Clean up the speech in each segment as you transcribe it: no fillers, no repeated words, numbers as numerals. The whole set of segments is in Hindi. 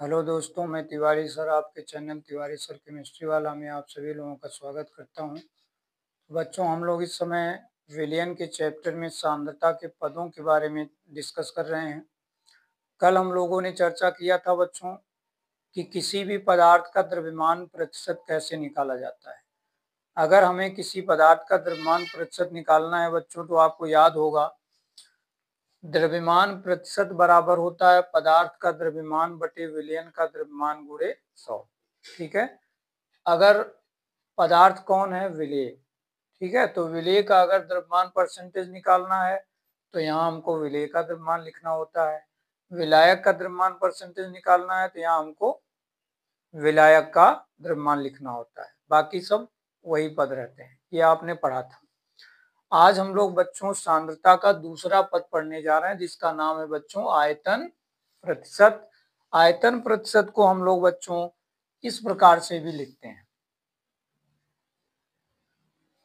हेलो दोस्तों, मैं तिवारी सर आपके चैनल तिवारी सर केमिस्ट्री वाला में आप सभी लोगों का स्वागत करता हूं। बच्चों, हम लोग इस समय विलयन के चैप्टर में सांद्रता के पदों के बारे में डिस्कस कर रहे हैं। कल हम लोगों ने चर्चा किया था बच्चों कि किसी भी पदार्थ का द्रव्यमान प्रतिशत कैसे निकाला जाता है। अगर हमें किसी पदार्थ का द्रव्यमान प्रतिशत निकालना है बच्चों, तो आपको याद होगा द्रव्यमान प्रतिशत बराबर होता है पदार्थ का द्रव्यमान बटे विलयन का द्रव्यमान गुणे 100। ठीक है। अगर पदार्थ कौन है? विलेय। ठीक है, तो विलेय का अगर द्रव्यमान परसेंटेज निकालना है तो यहाँ हमको विलेय का द्रव्यमान लिखना होता है। विलायक का द्रव्यमान परसेंटेज निकालना है तो यहाँ हमको विलायक का द्रव्यमान लिखना होता है। बाकी सब वही पद रहते हैं, ये आपने पढ़ा था। आज हम लोग बच्चों सांद्रता का दूसरा पद पढ़ने जा रहे हैं, जिसका नाम है बच्चों आयतन प्रतिशत। आयतन प्रतिशत को हम लोग बच्चों इस प्रकार से भी लिखते हैं,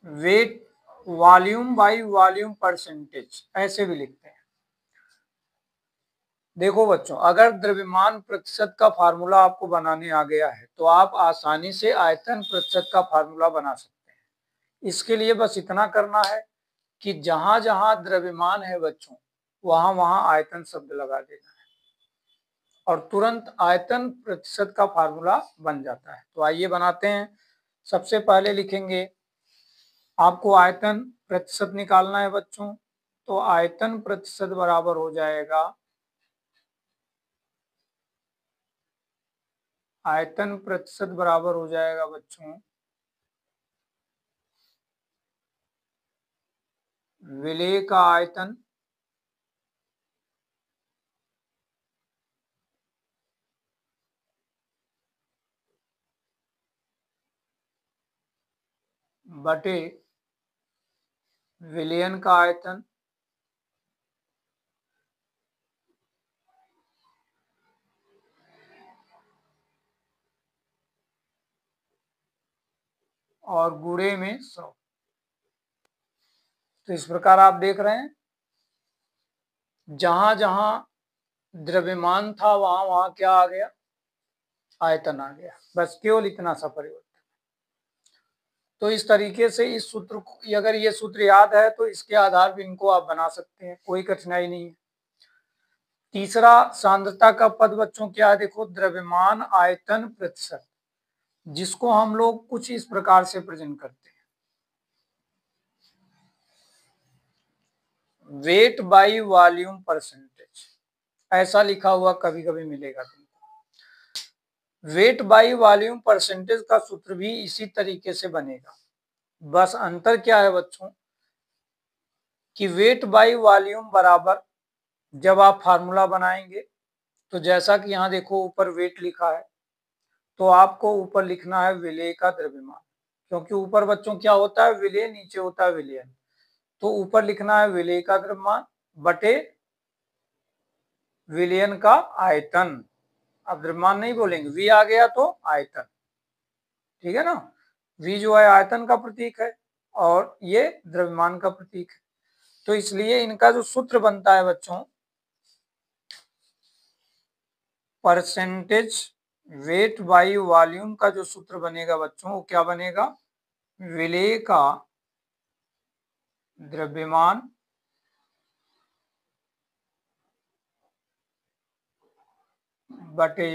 weight volume by volume percentage, ऐसे भी लिखते हैं। देखो बच्चों, अगर द्रव्यमान प्रतिशत का फार्मूला आपको बनाने आ गया है तो आप आसानी से आयतन प्रतिशत का फार्मूला बना सकते हैं। इसके लिए बस इतना करना है कि जहां जहां द्रव्यमान है बच्चों, वहां वहां आयतन शब्द लगा देना है और तुरंत आयतन प्रतिशत का फार्मूला बन जाता है। तो आइए बनाते हैं। सबसे पहले लिखेंगे, आपको आयतन प्रतिशत निकालना है बच्चों, तो आयतन प्रतिशत बराबर हो जाएगा, आयतन प्रतिशत बराबर हो जाएगा बच्चों विलेय का आयतन बटे विलयन का आयतन और गुणे में 100। तो इस प्रकार आप देख रहे हैं, जहां जहां द्रव्यमान था वहां वहां क्या आ गया? आयतन आ गया। बस केवल इतना सा परिवर्तन। तो इस तरीके से इस सूत्र को, अगर ये सूत्र याद है तो इसके आधार पर इनको आप बना सकते हैं, कोई कठिनाई नहीं है। तीसरा सांद्रता का पद बच्चों क्या है? देखो, द्रव्यमान आयतन प्रतिशत, जिसको हम लोग कुछ इस प्रकार से प्रेजेंट करते हैं, वेट बाई वॉल्यूम परसेंटेज, ऐसा लिखा हुआ कभी कभी मिलेगा तुमको। वेट बाई वॉल्यूम परसेंटेज का सूत्र भी इसी तरीके से बनेगा। बस अंतर क्या है बच्चों कि वेट बाई वॉल्यूम बराबर, जब आप फार्मूला बनाएंगे तो जैसा कि यहाँ देखो ऊपर वेट लिखा है, तो आपको ऊपर लिखना है विलेय का द्रव्यमान, क्योंकि ऊपर बच्चों क्या होता है? विलेय, नीचे होता है विलयन। तो ऊपर लिखना है विलेय का द्रव्यमान बटे विलयन का आयतन। अब द्रव्यमान नहीं बोलेंगे, वी आ गया तो आयतन। ठीक है ना? वी जो है आयतन का प्रतीक है और ये द्रव्यमान का प्रतीक है। तो इसलिए इनका जो सूत्र बनता है बच्चों, परसेंटेज वेट बाई वॉल्यूम का जो सूत्र बनेगा बच्चों, वो क्या बनेगा? विलेय का द्रव्यमान बटे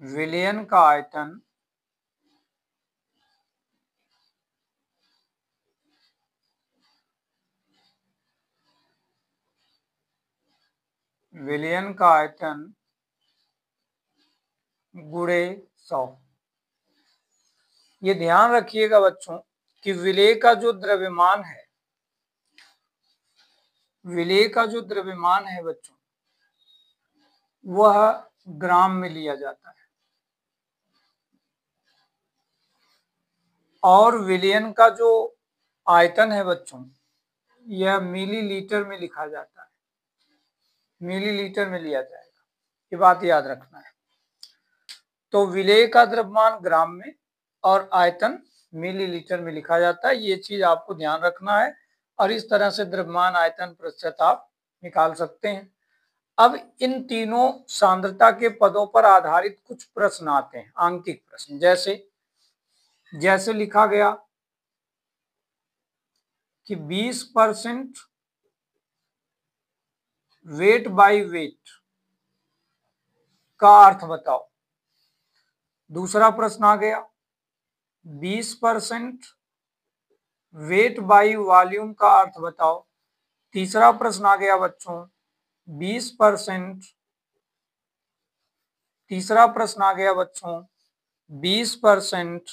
विलयन का आयतन विलयन का आयतन गुणे 100। ये ध्यान रखिएगा बच्चों कि विलेय का जो द्रव्यमान है, विलेय का जो द्रव्यमान है बच्चों, वह ग्राम में लिया जाता है और विलयन का जो आयतन है बच्चों, यह मिलीलीटर में लिखा जाता है, मिलीलीटर में लिया जाएगा। ये बात याद रखना है। तो विलेय का द्रव्यमान ग्राम में और आयतन मिलीलीटर में लिखा जाता है, ये चीज आपको ध्यान रखना है। और इस तरह से द्रव्यमान आयतन प्रतिशत आप निकाल सकते हैं। अब इन तीनों सांद्रता के पदों पर आधारित कुछ प्रश्न आते हैं, आंकिक प्रश्न। जैसे लिखा गया कि 20% वेट बाय वेट का अर्थ बताओ। दूसरा प्रश्न आ गया 20% वेट बाय वॉल्यूम का अर्थ बताओ। तीसरा प्रश्न आ गया बच्चों 20%, तीसरा प्रश्न आ गया बच्चों 20%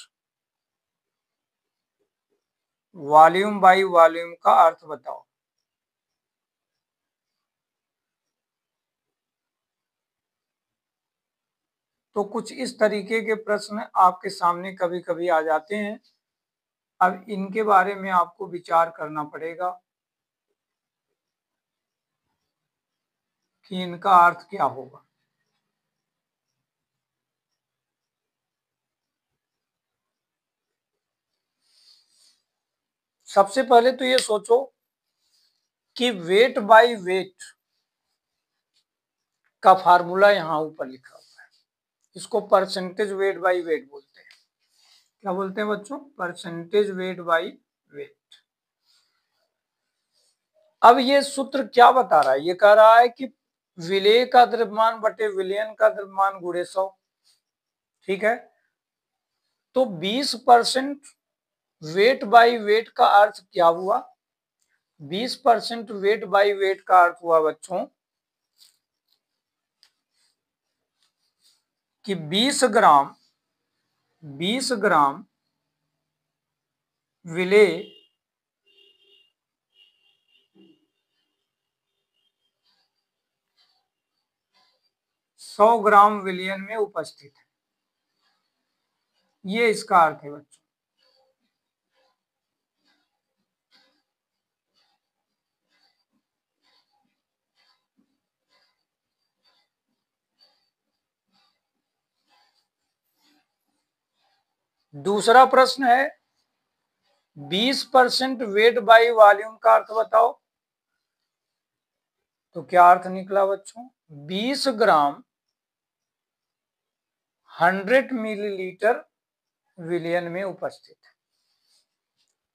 वॉल्यूम बाय वॉल्यूम का अर्थ बताओ। तो कुछ इस तरीके के प्रश्न आपके सामने कभी कभी आ जाते हैं। अब इनके बारे में आपको विचार करना पड़ेगा कि इनका अर्थ क्या होगा। सबसे पहले तो ये सोचो कि वेट बाय वेट का फार्मूला यहां ऊपर लिखा हुआ है, इसको परसेंटेज वेट बाय वेट बोलते हैं। क्या बोलते हैं बच्चों? Percentage weight by weight. अब ये सूत्र क्या बता रहा है? ये कह रहा है कि विलेय का द्रव्यमान बटे विलयन का द्रव्यमान गुणे 100। ठीक है, तो 20% वेट बाय वेट का अर्थ क्या हुआ? 20% वेट बाय वेट का अर्थ हुआ बच्चों कि 20 ग्राम विलेय 100 ग्राम विलयन में उपस्थित है। ये इसका अर्थ है बच्चों। दूसरा प्रश्न है 20% वेट बाय वॉल्यूम का अर्थ बताओ। तो क्या अर्थ निकला बच्चों? 20 ग्राम 100 मिलीलीटर विलयन में उपस्थित है।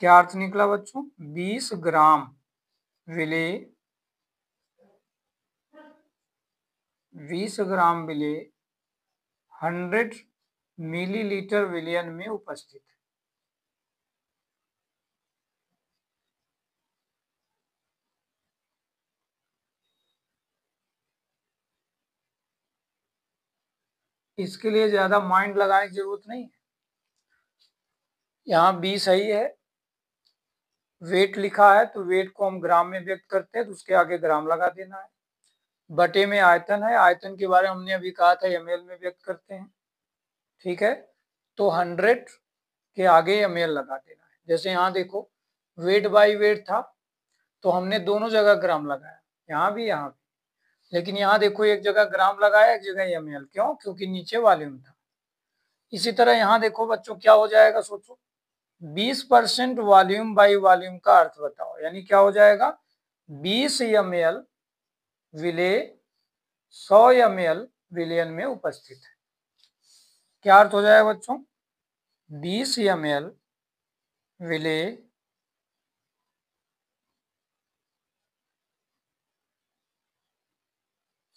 क्या अर्थ निकला बच्चों? 20 ग्राम विलेय 100 मिलीलीटर विलयन में उपस्थित है। इसके लिए ज्यादा माइंड लगाने की जरूरत नहीं है। यहाँ 20 सही है, वेट लिखा है तो वेट को हम ग्राम में व्यक्त करते हैं तो उसके आगे ग्राम लगा देना है। बटे में आयतन है, आयतन के बारे में हमने अभी कहा था ml में व्यक्त करते हैं। ठीक है, तो 100 के आगे ml लगा देना है। जैसे यहाँ देखो वेट बाय वेट था तो हमने दोनों जगह ग्राम लगाया, यहाँ भी यहाँ भी। लेकिन यहाँ देखो एक जगह ग्राम लगाया, एक जगह ml। क्यों? क्योंकि नीचे वॉल्यूम था। इसी तरह यहाँ देखो बच्चों क्या हो जाएगा, सोचो 20% वॉल्यूम बाय वॉल्यूम का अर्थ बताओ। यानी क्या हो जाएगा? 20 ml विलेय 100 ml विलयन में उपस्थित है। क्या अर्थ हो जाएगा बच्चों? 20 ml विलेय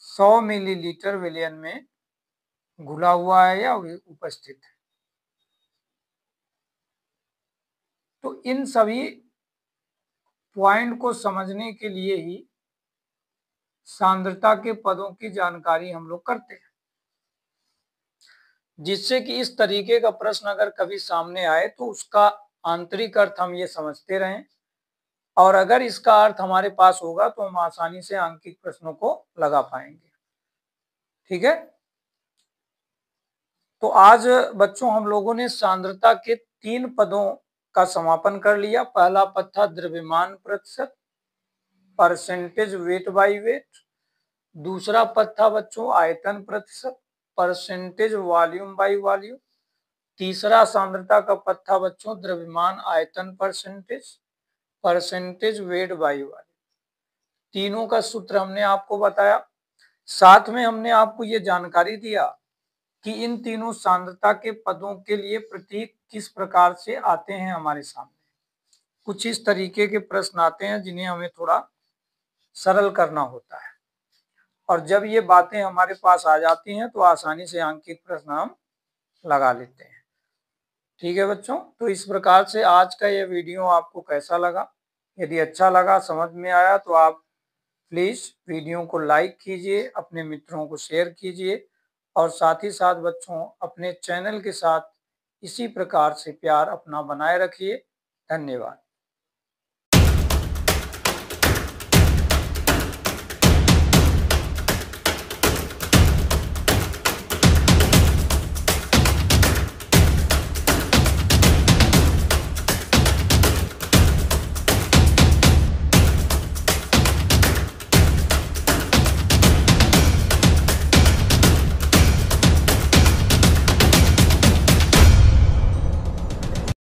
100 मिलीलीटर विलयन में घुला हुआ है या उपस्थित है। तो इन सभी पॉइंट को समझने के लिए ही सांद्रता के पदों की जानकारी हम लोग करते हैं, जिससे कि इस तरीके का प्रश्न अगर कभी सामने आए तो उसका आंतरिक अर्थ हम ये समझते रहें, और अगर इसका अर्थ हमारे पास होगा तो हम आसानी से आंकिक प्रश्नों को लगा पाएंगे। ठीक है, तो आज बच्चों हम लोगों ने सांद्रता के 3 पदों का समापन कर लिया। पहला पद था द्रव्यमान प्रतिशत, परसेंटेज वेट बाय वेट। दूसरा पद था बच्चों आयतन प्रतिशत, परसेंटेज वॉल्यूम बाय वॉल्यूम। तीसरा सांद्रता का पद था बच्चों द्रव्यमान आयतन percentage, percentage weight by volume. तीनों का सूत्र हमने आपको बताया। साथ में हमने आपको ये जानकारी दिया कि इन तीनों सांद्रता के पदों के लिए प्रतीक किस प्रकार से आते हैं हमारे सामने। कुछ इस तरीके के प्रश्न आते हैं जिन्हें हमें थोड़ा सरल करना होता है, और जब ये बातें हमारे पास आ जाती हैं तो आसानी से अंकित प्रश्न हम लगा लेते हैं। ठीक है बच्चों, तो इस प्रकार से आज का ये वीडियो आपको कैसा लगा? यदि अच्छा लगा, समझ में आया, तो आप प्लीज़ वीडियो को लाइक कीजिए, अपने मित्रों को शेयर कीजिए, और साथ ही साथ बच्चों अपने चैनल के साथ इसी प्रकार से प्यार अपना बनाए रखिए। धन्यवाद।